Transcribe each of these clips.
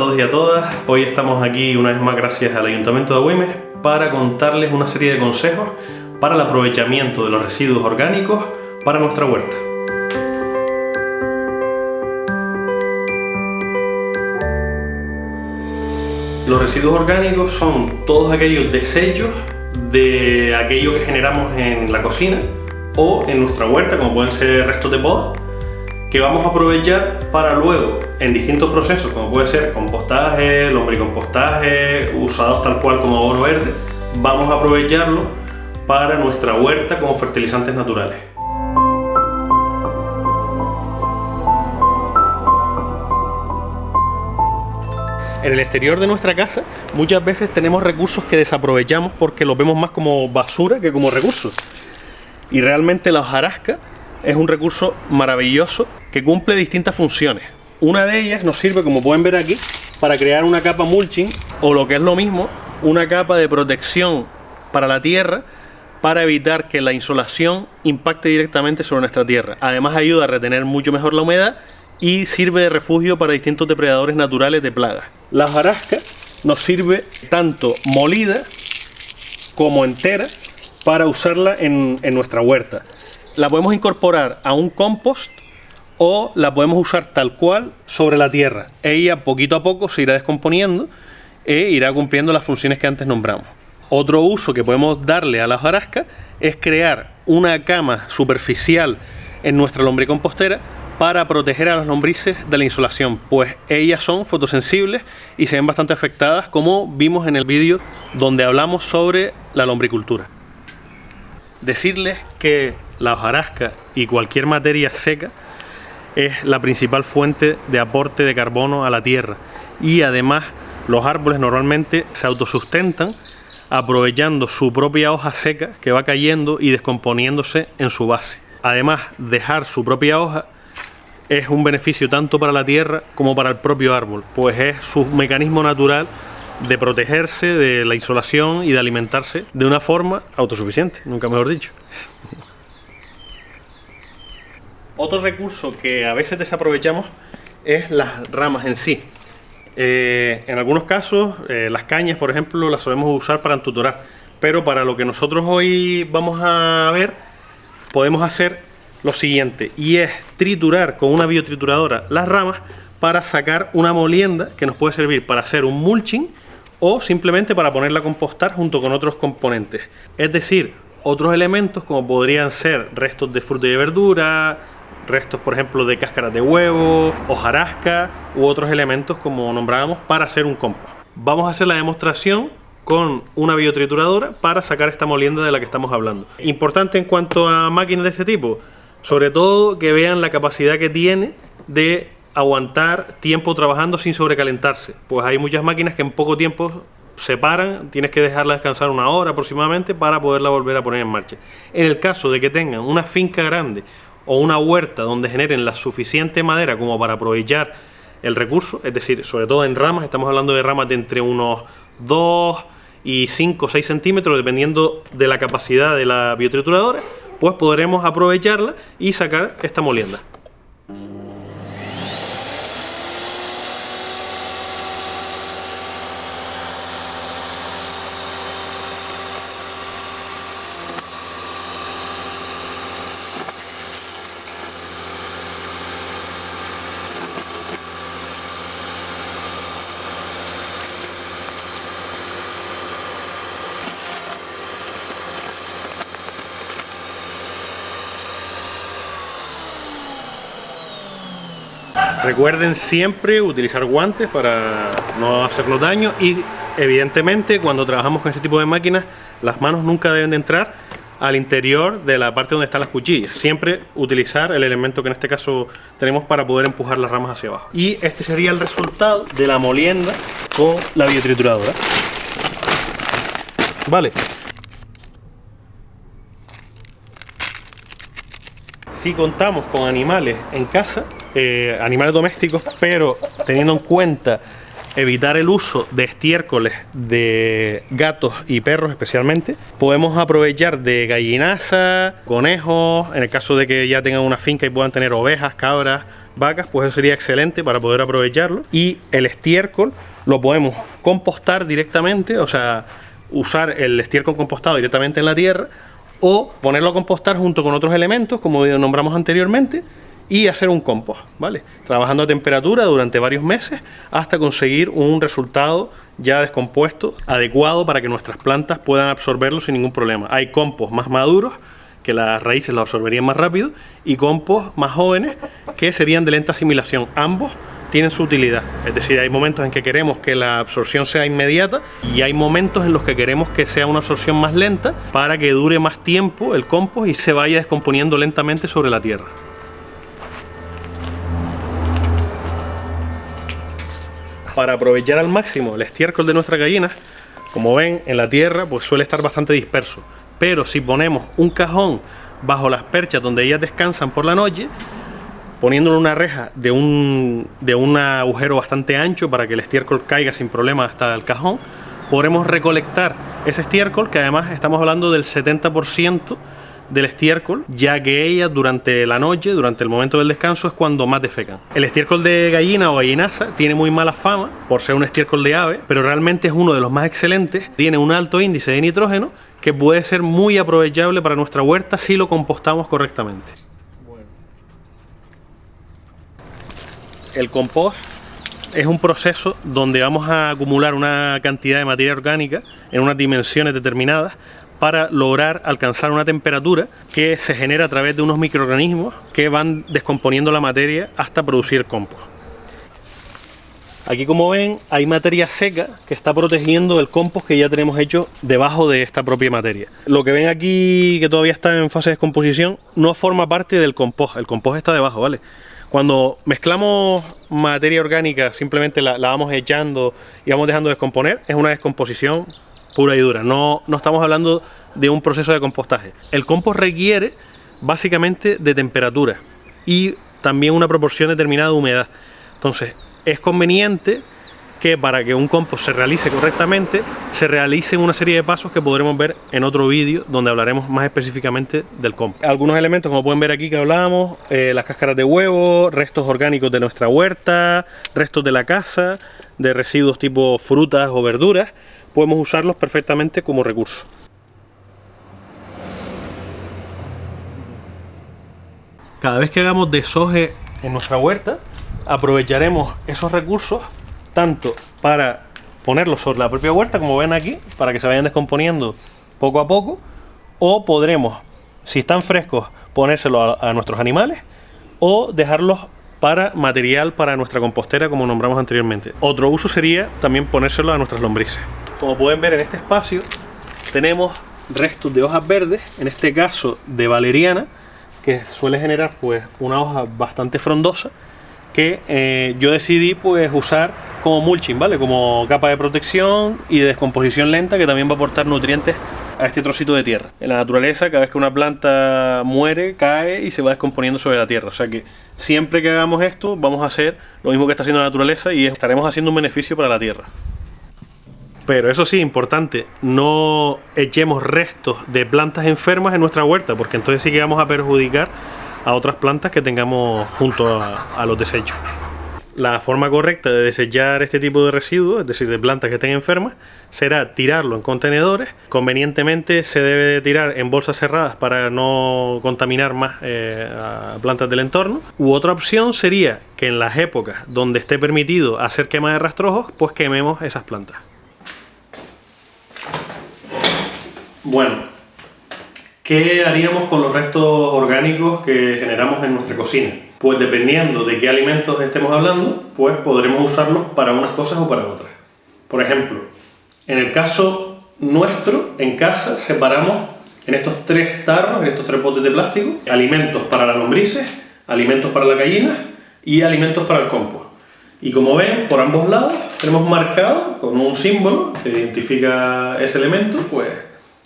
todos y a todas. Hoy estamos aquí una vez más gracias al Ayuntamiento de Agüimes para contarles una serie de consejos para el aprovechamiento de los residuos orgánicos para nuestra huerta. Los residuos orgánicos son todos aquellos desechos de aquello que generamos en la cocina o en nuestra huerta, como pueden ser restos de poda, que vamos a aprovechar para luego, en distintos procesos, como puede ser compostaje, lombricompostaje, usados tal cual como abono verde, vamos a aprovecharlo para nuestra huerta como fertilizantes naturales. En el exterior de nuestra casa muchas veces tenemos recursos que desaprovechamos porque los vemos más como basura que como recursos. Y realmente la hojarasca es un recurso maravilloso que cumple distintas funciones. Una de ellas nos sirve, como pueden ver aquí, para crear una capa mulching, o lo que es lo mismo, una capa de protección para la tierra, para evitar que la insolación impacte directamente sobre nuestra tierra. Además ayuda a retener mucho mejor la humedad y sirve de refugio para distintos depredadores naturales de plagas. La hojarasca nos sirve tanto molida como entera para usarla en nuestra huerta. La podemos incorporar a un compost o la podemos usar tal cual sobre la tierra. Ella poquito a poco se irá descomponiendo e irá cumpliendo las funciones que antes nombramos. Otro uso que podemos darle a la hojarasca es crear una cama superficial en nuestra lombricompostera para proteger a las lombrices de la insolación, pues ellas son fotosensibles y se ven bastante afectadas, como vimos en el vídeo donde hablamos sobre la lombricultura. Decirles que la hojarasca y cualquier materia seca es la principal fuente de aporte de carbono a la tierra, y además los árboles normalmente se autosustentan aprovechando su propia hoja seca que va cayendo y descomponiéndose en su base. Además, dejar su propia hoja es un beneficio tanto para la tierra como para el propio árbol, pues es su mecanismo natural de protegerse de la insolación y de alimentarse de una forma autosuficiente, nunca mejor dicho. Otro recurso que a veces desaprovechamos es las ramas en sí. En algunos casos, las cañas, por ejemplo, las solemos usar para entutorar, pero para lo que nosotros hoy vamos a ver, podemos hacer lo siguiente, y es triturar con una biotrituradora las ramas para sacar una molienda que nos puede servir para hacer un mulching o simplemente para ponerla a compostar junto con otros componentes. Es decir, otros elementos como podrían ser restos de fruta y verdura, restos por ejemplo de cáscaras de huevo, hojarasca u otros elementos como nombrábamos para hacer un compost. Vamos a hacer la demostración con una biotrituradora para sacar esta molienda de la que estamos hablando. Importante en cuanto a máquinas de este tipo, sobre todo que vean la capacidad que tiene de aguantar tiempo trabajando sin sobrecalentarse, pues hay muchas máquinas que en poco tiempo se paran, tienes que dejarla descansar una hora aproximadamente para poderla volver a poner en marcha. En el caso de que tengan una finca grande o una huerta donde generen la suficiente madera como para aprovechar el recurso, es decir, sobre todo en ramas, estamos hablando de ramas de entre unos 2 y 5 o 6 centímetros, dependiendo de la capacidad de la biotrituradora, pues podremos aprovecharla y sacar esta molienda. Recuerden siempre utilizar guantes para no hacernos daño, y evidentemente cuando trabajamos con este tipo de máquinas las manos nunca deben de entrar al interior de la parte donde están las cuchillas. Siempre utilizar el elemento que en este caso tenemos para poder empujar las ramas hacia abajo. Y este sería el resultado de la molienda con la biotrituradora. Vale. Si contamos con animales en casa, animales domésticos, pero teniendo en cuenta evitar el uso de estiércoles de gatos y perros especialmente, podemos aprovechar de gallinaza, conejos, en el caso de que ya tengan una finca y puedan tener ovejas, cabras, vacas, pues eso sería excelente para poder aprovecharlo. Y el estiércol lo podemos compostar directamente, o sea, usar el estiércol compostado directamente en la tierra, o ponerlo a compostar junto con otros elementos, como nombramos anteriormente, y hacer un compost, ¿vale? Trabajando a temperatura durante varios meses hasta conseguir un resultado ya descompuesto, adecuado para que nuestras plantas puedan absorberlo sin ningún problema. Hay compost más maduros, que las raíces lo absorberían más rápido, y compost más jóvenes, que serían de lenta asimilación. Ambos tienen su utilidad, es decir, hay momentos en que queremos que la absorción sea inmediata y hay momentos en los que queremos que sea una absorción más lenta para que dure más tiempo el compost y se vaya descomponiendo lentamente sobre la tierra. Para aprovechar al máximo el estiércol de nuestras gallinas, como ven, en la tierra pues suele estar bastante disperso, pero si ponemos un cajón bajo las perchas donde ellas descansan por la noche, poniéndole una reja de un agujero bastante ancho para que el estiércol caiga sin problema hasta el cajón, podremos recolectar ese estiércol, que además estamos hablando del 70% del estiércol, ya que ellas durante la noche, durante el momento del descanso, es cuando más defecan. El estiércol de gallina o gallinaza tiene muy mala fama por ser un estiércol de ave, pero realmente es uno de los más excelentes. Tiene un alto índice de nitrógeno que puede ser muy aprovechable para nuestra huerta si lo compostamos correctamente. El compost es un proceso donde vamos a acumular una cantidad de materia orgánica en unas dimensiones determinadas para lograr alcanzar una temperatura que se genera a través de unos microorganismos que van descomponiendo la materia hasta producir el compost. Aquí, como ven, hay materia seca que está protegiendo el compost que ya tenemos hecho debajo de esta propia materia. Lo que ven aquí, que todavía está en fase de descomposición, no forma parte del compost. El compost está debajo, ¿vale? Cuando mezclamos materia orgánica, simplemente la vamos echando y vamos dejando descomponer, es una descomposición pura y dura. No estamos hablando de un proceso de compostaje. El compost requiere básicamente de temperatura y también una proporción determinada de humedad. Entonces, es conveniente que para que un compost se realice correctamente, se realicen una serie de pasos que podremos ver en otro vídeo donde hablaremos más específicamente del compost. Algunos elementos, como pueden ver aquí que hablábamos, las cáscaras de huevo, restos orgánicos de nuestra huerta, restos de la casa, de residuos tipo frutas o verduras, podemos usarlos perfectamente como recurso. Cada vez que hagamos desoje en nuestra huerta, aprovecharemos esos recursos tanto para ponerlos sobre la propia huerta, como ven aquí, para que se vayan descomponiendo poco a poco, o podremos, si están frescos, ponérselos a nuestros animales, o dejarlos para material para nuestra compostera, como nombramos anteriormente. Otro uso sería también ponérselo a nuestras lombrices. Como pueden ver, en este espacio tenemos restos de hojas verdes, en este caso de valeriana, que suele generar pues una hoja bastante frondosa, que yo decidí pues usar como mulching, ¿vale? Como capa de protección y de descomposición lenta, que también va a aportar nutrientes a este trocito de tierra. En la naturaleza, cada vez que una planta muere, cae y se va descomponiendo sobre la tierra. O sea que siempre que hagamos esto, vamos a hacer lo mismo que está haciendo la naturaleza y estaremos haciendo un beneficio para la tierra. Pero eso sí, importante, no echemos restos de plantas enfermas en nuestra huerta, porque entonces sí que vamos a perjudicar a otras plantas que tengamos junto a los desechos. La forma correcta de desechar este tipo de residuos, es decir, de plantas que estén enfermas, será tirarlo en contenedores. Convenientemente se debe de tirar en bolsas cerradas para no contaminar más a plantas del entorno. U otra opción sería que en las épocas donde esté permitido hacer quema de rastrojos, pues quememos esas plantas. Bueno, ¿qué haríamos con los restos orgánicos que generamos en nuestra cocina? Pues dependiendo de qué alimentos estemos hablando, pues podremos usarlos para unas cosas o para otras. Por ejemplo, en el caso nuestro, en casa, separamos en estos tres tarros, en estos tres potes de plástico, alimentos para las lombrices, alimentos para las gallinas y alimentos para el compost. Y como ven, por ambos lados tenemos marcado con un símbolo que identifica ese elemento, pues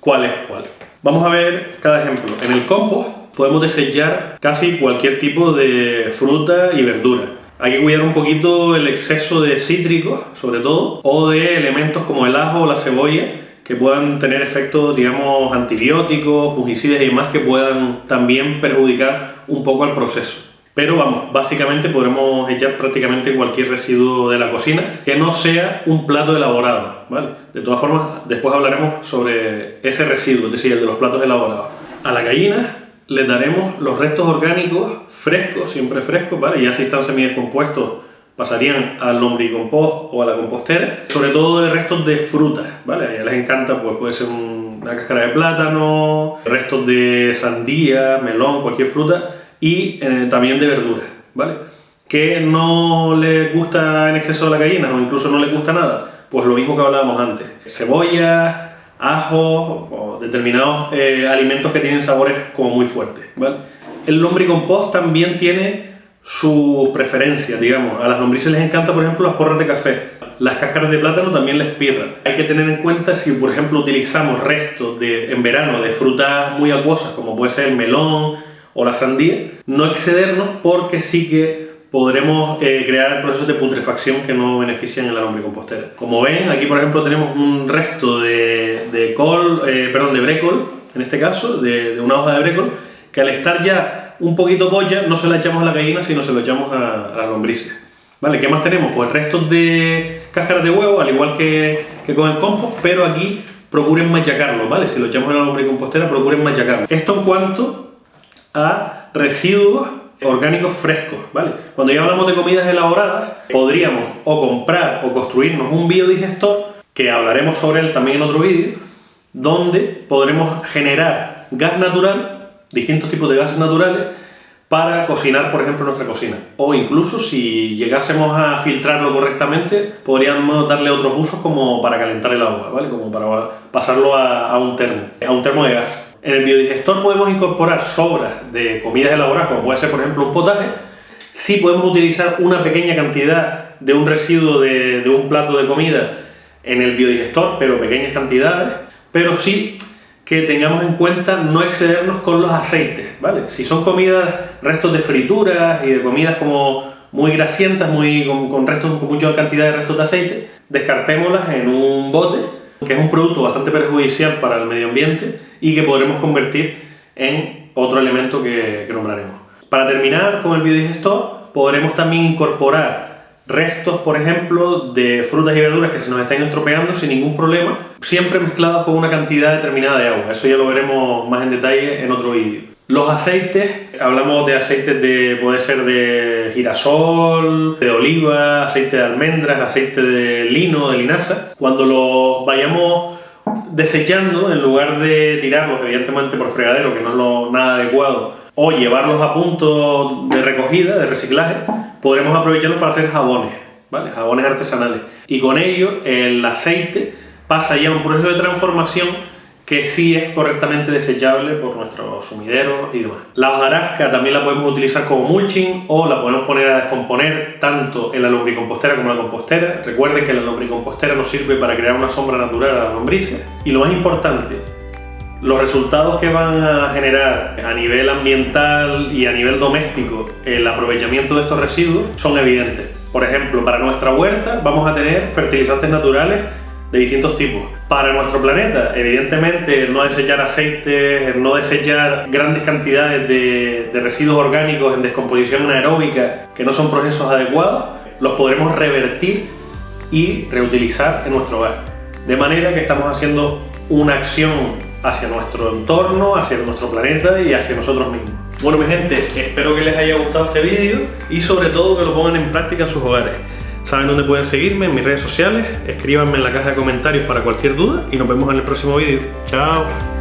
cuál es cuál. Vamos a ver cada ejemplo. En el compost podemos desechar casi cualquier tipo de fruta y verdura. Hay que cuidar un poquito el exceso de cítricos, sobre todo, o de elementos como el ajo o la cebolla, que puedan tener efectos, digamos, antibióticos, fungicidas y demás, que puedan también perjudicar un poco al proceso. Pero vamos, básicamente podremos echar prácticamente cualquier residuo de la cocina que no sea un plato elaborado, ¿vale? De todas formas, después hablaremos sobre ese residuo, es decir, el de los platos elaborados. A la gallina le daremos los restos orgánicos frescos, siempre frescos, ¿vale? Ya si están semidescompuestos pasarían al lombricompost o a la compostera, sobre todo de restos de frutas, ¿vale? A ellas les encanta, pues puede ser una cáscara de plátano, restos de sandía, melón, cualquier fruta, y también de verduras, ¿vale? Que no les gusta en exceso a la gallina o incluso no les gusta nada, pues lo mismo que hablábamos antes, cebollas, ajos o determinados alimentos que tienen sabores como muy fuertes, ¿vale? El lombricompost también tiene sus preferencias, digamos. A las lombrices les encanta, por ejemplo, las porras de café. Las cáscaras de plátano también les pirran. Hay que tener en cuenta si, por ejemplo, utilizamos restos en verano de frutas muy acuosas, como puede ser el melón o la sandía, no excedernos porque sí que podremos crear procesos de putrefacción que no benefician en la lombricompostera. Como ven, aquí por ejemplo tenemos un resto de brécol, en este caso, de una hoja de brécol, que al estar ya un poquito polla, no se la echamos a la gallina, sino se lo echamos a las lombrices. ¿Vale? ¿Qué más tenemos? Pues restos de cáscaras de huevo, al igual que con el compost, pero aquí procuren machacarlo, ¿vale? Si lo echamos en la lombricompostera, procuren machacarlo. Esto en cuanto a residuos orgánicos frescos, ¿vale? Cuando ya hablamos de comidas elaboradas, podríamos o comprar o construirnos un biodigestor, que hablaremos sobre él también en otro vídeo, donde podremos generar gas natural, distintos tipos de gases naturales, para cocinar, por ejemplo, nuestra cocina. O incluso, si llegásemos a filtrarlo correctamente, podríamos darle otros usos como para calentar el agua, ¿vale? Como para pasarlo a un termo de gas. En el biodigestor podemos incorporar sobras de comidas elaboradas, como puede ser, por ejemplo, un potaje. Sí podemos utilizar una pequeña cantidad de un residuo de un plato de comida en el biodigestor, pero pequeñas cantidades. Pero sí que tengamos en cuenta no excedernos con los aceites, ¿vale? Si son comidas, restos de frituras y de comidas como muy grasientas, con mucha cantidad de restos de aceite, descartémoslas en un bote, que es un producto bastante perjudicial para el medio ambiente y que podremos convertir en otro elemento que nombraremos. Para terminar con el biodigestor, podremos también incorporar restos, por ejemplo, de frutas y verduras que se nos están estropeando sin ningún problema, siempre mezclados con una cantidad determinada de agua. Eso ya lo veremos más en detalle en otro vídeo. Los aceites, hablamos de aceites puede ser de girasol, de oliva, aceite de almendras, aceite de lino, de linaza. Cuando los vayamos desechando, en lugar de tirarlos evidentemente por fregadero, que no es nada adecuado, o llevarlos a punto de recogida, de reciclaje, podremos aprovecharlos para hacer jabones, ¿vale? Jabones artesanales. Y con ello el aceite pasa ya a un proceso de transformación que sí es correctamente desechable por nuestros sumideros y demás. La hojarasca también la podemos utilizar como mulching o la podemos poner a descomponer tanto en la lombricompostera como en la compostera. Recuerden que la lombricompostera nos sirve para crear una sombra natural a las lombrices. Y lo más importante, los resultados que van a generar a nivel ambiental y a nivel doméstico el aprovechamiento de estos residuos son evidentes. Por ejemplo, para nuestra huerta vamos a tener fertilizantes naturales de distintos tipos. Para nuestro planeta, evidentemente, el no desechar aceites, el no desechar grandes cantidades de residuos orgánicos en descomposición anaeróbica que no son procesos adecuados, los podremos revertir y reutilizar en nuestro hogar. De manera que estamos haciendo una acción hacia nuestro entorno, hacia nuestro planeta y hacia nosotros mismos. Bueno, mi gente, espero que les haya gustado este vídeo y sobre todo que lo pongan en práctica en sus hogares. Saben dónde pueden seguirme, en mis redes sociales, escríbanme en la caja de comentarios para cualquier duda y nos vemos en el próximo vídeo. ¡Chao!